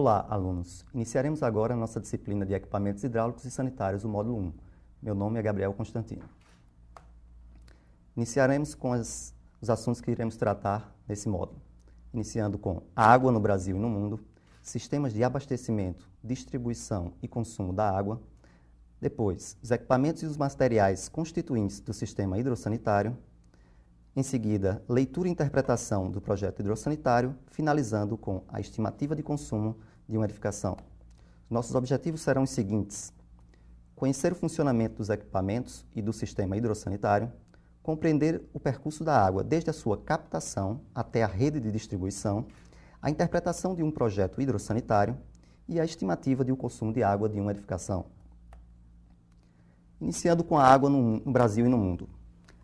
Olá, alunos! Iniciaremos agora a nossa disciplina de Equipamentos Hidráulicos e Sanitários, o módulo 1. Meu nome é Gabriel Constantino. Iniciaremos com os assuntos que iremos tratar nesse módulo, iniciando com a água no Brasil e no mundo, sistemas de abastecimento, distribuição e consumo da água, depois, os equipamentos e os materiais constituintes do sistema hidrossanitário, em seguida, leitura e interpretação do projeto hidrossanitário, finalizando com a estimativa de consumo de uma edificação. Nossos objetivos serão os seguintes: conhecer o funcionamento dos equipamentos e do sistema hidrossanitário, compreender o percurso da água desde a sua captação até a rede de distribuição, a interpretação de um projeto hidrossanitário e a estimativa de consumo de água de uma edificação. Iniciando com a água no Brasil e no mundo.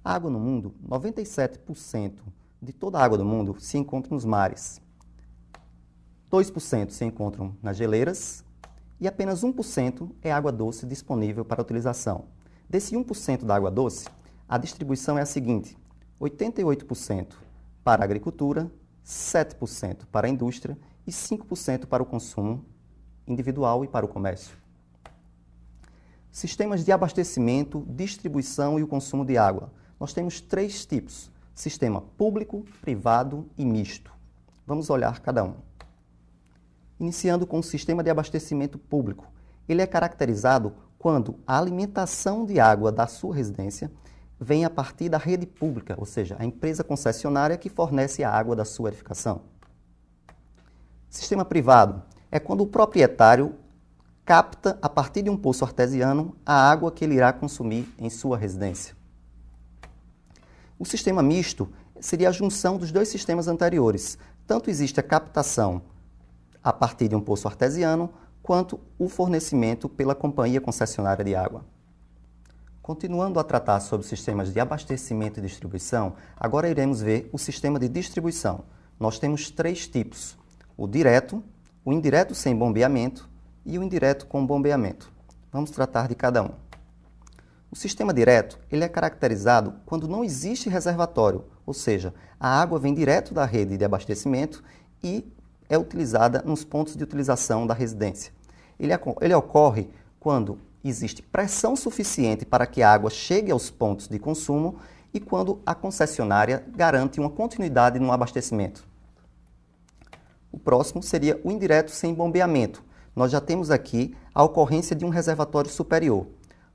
A água no mundo, 97% de toda a água do mundo se encontra nos mares. 2% se encontram nas geleiras e apenas 1% é água doce disponível para utilização. Desse 1% da água doce, a distribuição é a seguinte: 88% para a agricultura, 7% para a indústria e 5% para o consumo individual e para o comércio. Sistemas de abastecimento, distribuição e o consumo de água. Nós temos 3 tipos: sistema público, privado e misto. Vamos olhar cada um. Iniciando com o sistema de abastecimento público. Ele é caracterizado quando a alimentação de água da sua residência vem a partir da rede pública, ou seja, a empresa concessionária que fornece a água da sua edificação. Sistema privado é quando o proprietário capta, a partir de um poço artesiano, a água que ele irá consumir em sua residência. O sistema misto seria a junção dos dois sistemas anteriores. Tanto existe a captação a partir de um poço artesiano, quanto o fornecimento pela companhia concessionária de água. Continuando a tratar sobre sistemas de abastecimento e distribuição, agora iremos ver o sistema de distribuição. Nós temos 3 tipos: o direto, o indireto sem bombeamento e o indireto com bombeamento. Vamos tratar de cada um. O sistema direto, ele é caracterizado quando não existe reservatório, ou seja, a água vem direto da rede de abastecimento e é utilizada nos pontos de utilização da residência. Ele ocorre quando existe pressão suficiente para que a água chegue aos pontos de consumo e quando a concessionária garante uma continuidade no abastecimento. O próximo seria o indireto sem bombeamento. Nós já temos aqui a ocorrência de um reservatório superior.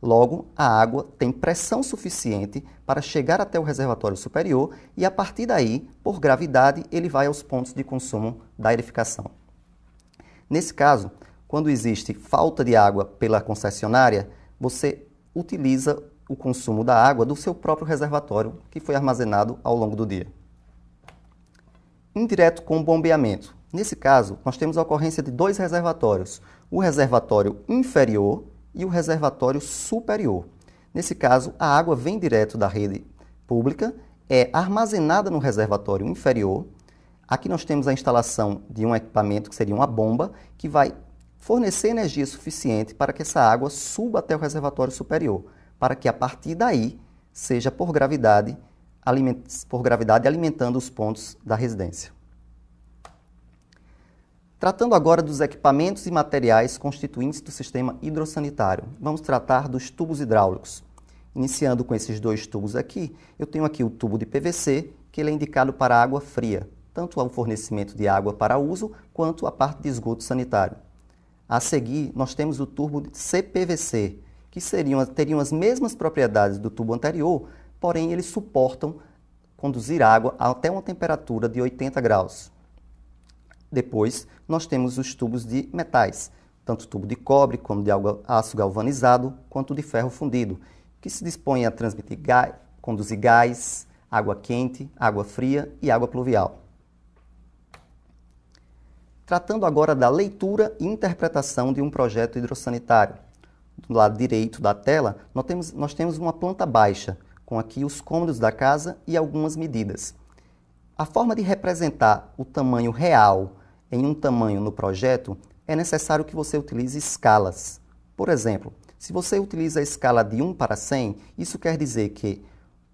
Logo, a água tem pressão suficiente para chegar até o reservatório superior e, a partir daí, por gravidade, ele vai aos pontos de consumo da edificação. Nesse caso, quando existe falta de água pela concessionária, você utiliza o consumo da água do seu próprio reservatório, que foi armazenado ao longo do dia. Indireto com bombeamento. Nesse caso, nós temos a ocorrência de 2 reservatórios: o reservatório inferior e o reservatório superior. Nesse caso, a água vem direto da rede pública, é armazenada no reservatório inferior. Aqui nós temos a instalação de um equipamento, que seria uma bomba, que vai fornecer energia suficiente para que essa água suba até o reservatório superior, para que a partir daí seja por gravidade alimentando os pontos da residência. Tratando agora dos equipamentos e materiais constituintes do sistema hidrossanitário, vamos tratar dos tubos hidráulicos. Iniciando com esses 2 tubos aqui, eu tenho aqui o tubo de PVC, que ele é indicado para água fria, tanto ao fornecimento de água para uso, quanto a parte de esgoto sanitário. A seguir, nós temos o tubo de CPVC, que teriam as mesmas propriedades do tubo anterior, porém eles suportam conduzir água até uma temperatura de 80 graus. Depois, nós temos os tubos de metais, tanto tubo de cobre, como de aço galvanizado, quanto de ferro fundido, que se dispõem a transmitir conduzir gás, água quente, água fria e água pluvial. Tratando agora da leitura e interpretação de um projeto hidrossanitário. Do lado direito da tela, nós temos uma planta baixa, com aqui os cômodos da casa e algumas medidas. A forma de representar o tamanho real em um tamanho no projeto, é necessário que você utilize escalas. Por exemplo, se você utiliza a escala de 1 para 100, isso quer dizer que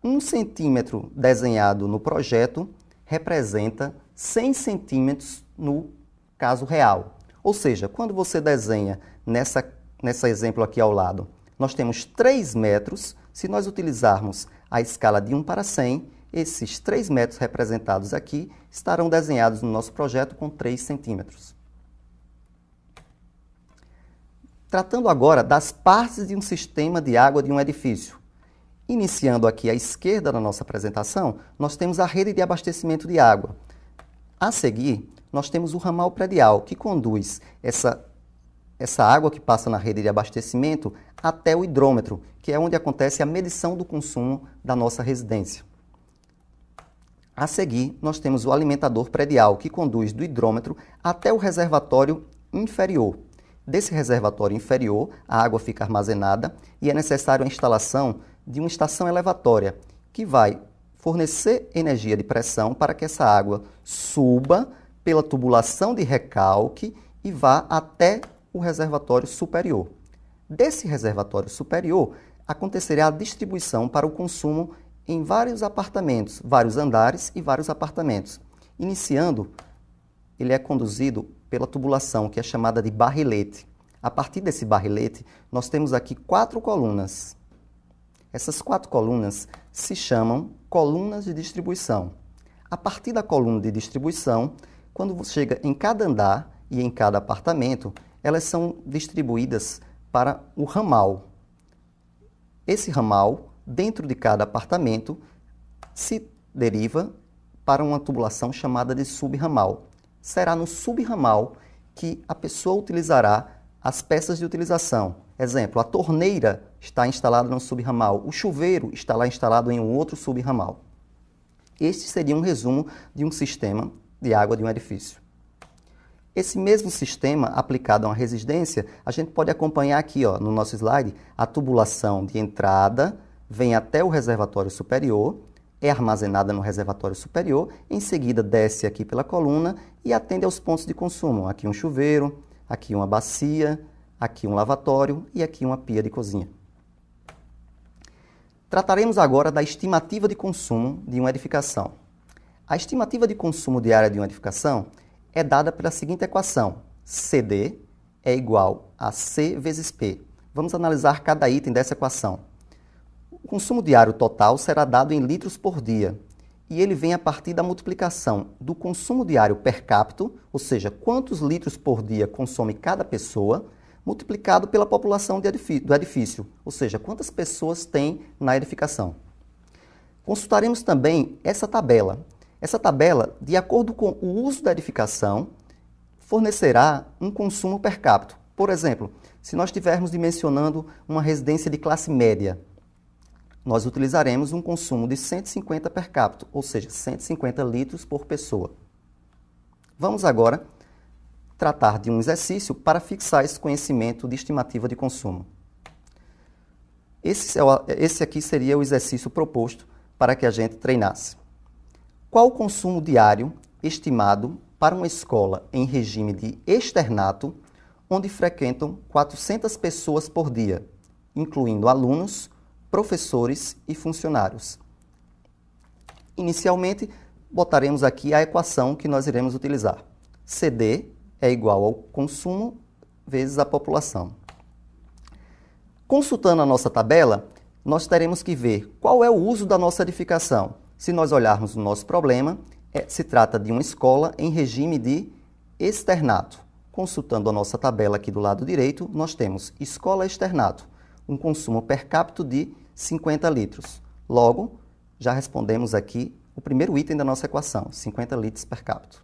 1 centímetro desenhado no projeto representa 100 centímetros no caso real. Ou seja, quando você desenha nessa exemplo aqui ao lado, nós temos 3 metros. Se nós utilizarmos a escala de 1 para 100, esses 3 metros representados aqui estarão desenhados no nosso projeto com 3 centímetros. Tratando agora das partes de um sistema de água de um edifício. Iniciando aqui à esquerda da nossa apresentação, nós temos a rede de abastecimento de água. A seguir, nós temos o ramal predial, que conduz essa água que passa na rede de abastecimento até o hidrômetro, que é onde acontece a medição do consumo da nossa residência. A seguir, nós temos o alimentador predial, que conduz do hidrômetro até o reservatório inferior. Desse reservatório inferior, a água fica armazenada e é necessário a instalação de uma estação elevatória, que vai fornecer energia de pressão para que essa água suba pela tubulação de recalque e vá até o reservatório superior. Desse reservatório superior, acontecerá a distribuição para o consumo em vários apartamentos, vários andares e vários apartamentos. Iniciando, ele é conduzido pela tubulação, que é chamada de barrilete. A partir desse barrilete, nós temos aqui 4 colunas. Essas 4 colunas se chamam colunas de distribuição. A partir da coluna de distribuição, quando você chega em cada andar e em cada apartamento, elas são distribuídas para o ramal. Esse ramal, dentro de cada apartamento, se deriva para uma tubulação chamada de subramal. Será no subramal que a pessoa utilizará as peças de utilização. Exemplo, a torneira está instalada no subramal, o chuveiro está lá instalado em um outro subramal. Este seria um resumo de um sistema de água de um edifício. Esse mesmo sistema aplicado a uma residência, a gente pode acompanhar aqui no nosso slide, a tubulação de entrada vem até o reservatório superior, é armazenada no reservatório superior, em seguida desce aqui pela coluna e atende aos pontos de consumo. Aqui um chuveiro, aqui uma bacia, aqui um lavatório e aqui uma pia de cozinha. Trataremos agora da estimativa de consumo de uma edificação. A estimativa de consumo diária de uma edificação é dada pela seguinte equação: CD é igual a C vezes P. Vamos analisar cada item dessa equação. O consumo diário total será dado em litros por dia, e ele vem a partir da multiplicação do consumo diário per capita, ou seja, quantos litros por dia consome cada pessoa, multiplicado pela população do edifício, ou seja, quantas pessoas tem na edificação. Consultaremos também essa tabela. Essa tabela, de acordo com o uso da edificação, fornecerá um consumo per capita. Por exemplo, se nós estivermos dimensionando uma residência de classe média, nós utilizaremos um consumo de 150 per capita, ou seja, 150 litros por pessoa. Vamos agora tratar de um exercício para fixar esse conhecimento de estimativa de consumo. Esse aqui seria o exercício proposto para que a gente treinasse. Qual o consumo diário estimado para uma escola em regime de externato, onde frequentam 400 pessoas por dia, incluindo alunos, professores e funcionários? Inicialmente, botaremos aqui a equação que nós iremos utilizar. CD é igual ao consumo vezes a população. Consultando a nossa tabela, nós teremos que ver qual é o uso da nossa edificação. Se nós olharmos o nosso problema, se trata de uma escola em regime de externato. Consultando a nossa tabela aqui do lado direito, nós temos escola externato, um consumo per capita de 50 litros. Logo, já respondemos aqui o primeiro item da nossa equação, 50 litros per capita.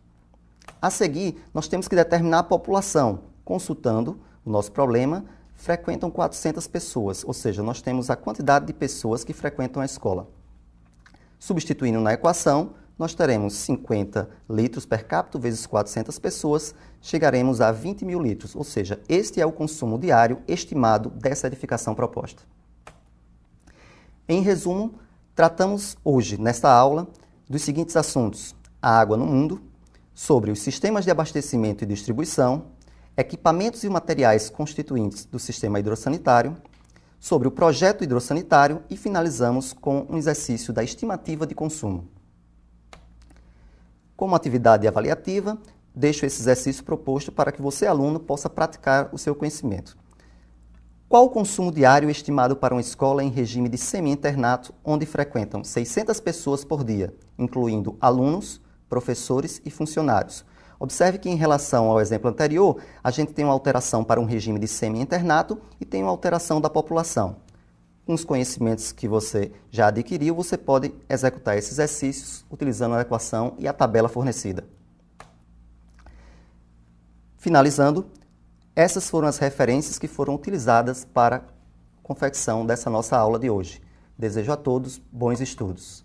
A seguir, nós temos que determinar a população. Consultando o nosso problema, frequentam 400 pessoas, ou seja, nós temos a quantidade de pessoas que frequentam a escola. Substituindo na equação, nós teremos 50 litros per capita vezes 400 pessoas, chegaremos a 20 mil litros, ou seja, este é o consumo diário estimado dessa edificação proposta. Em resumo, tratamos hoje, nesta aula, dos seguintes assuntos: a água no mundo, sobre os sistemas de abastecimento e distribuição, equipamentos e materiais constituintes do sistema hidrossanitário, sobre o projeto hidrossanitário e finalizamos com um exercício da estimativa de consumo. Como atividade avaliativa, deixo esse exercício proposto para que você, aluno, possa praticar o seu conhecimento. Qual o consumo diário estimado para uma escola em regime de semi-internato, onde frequentam 600 pessoas por dia, incluindo alunos, professores e funcionários? Observe que, em relação ao exemplo anterior, a gente tem uma alteração para um regime de semi-internato e tem uma alteração da população. Com os conhecimentos que você já adquiriu, você pode executar esses exercícios utilizando a equação e a tabela fornecida. Finalizando, essas foram as referências que foram utilizadas para a confecção dessa nossa aula de hoje. Desejo a todos bons estudos.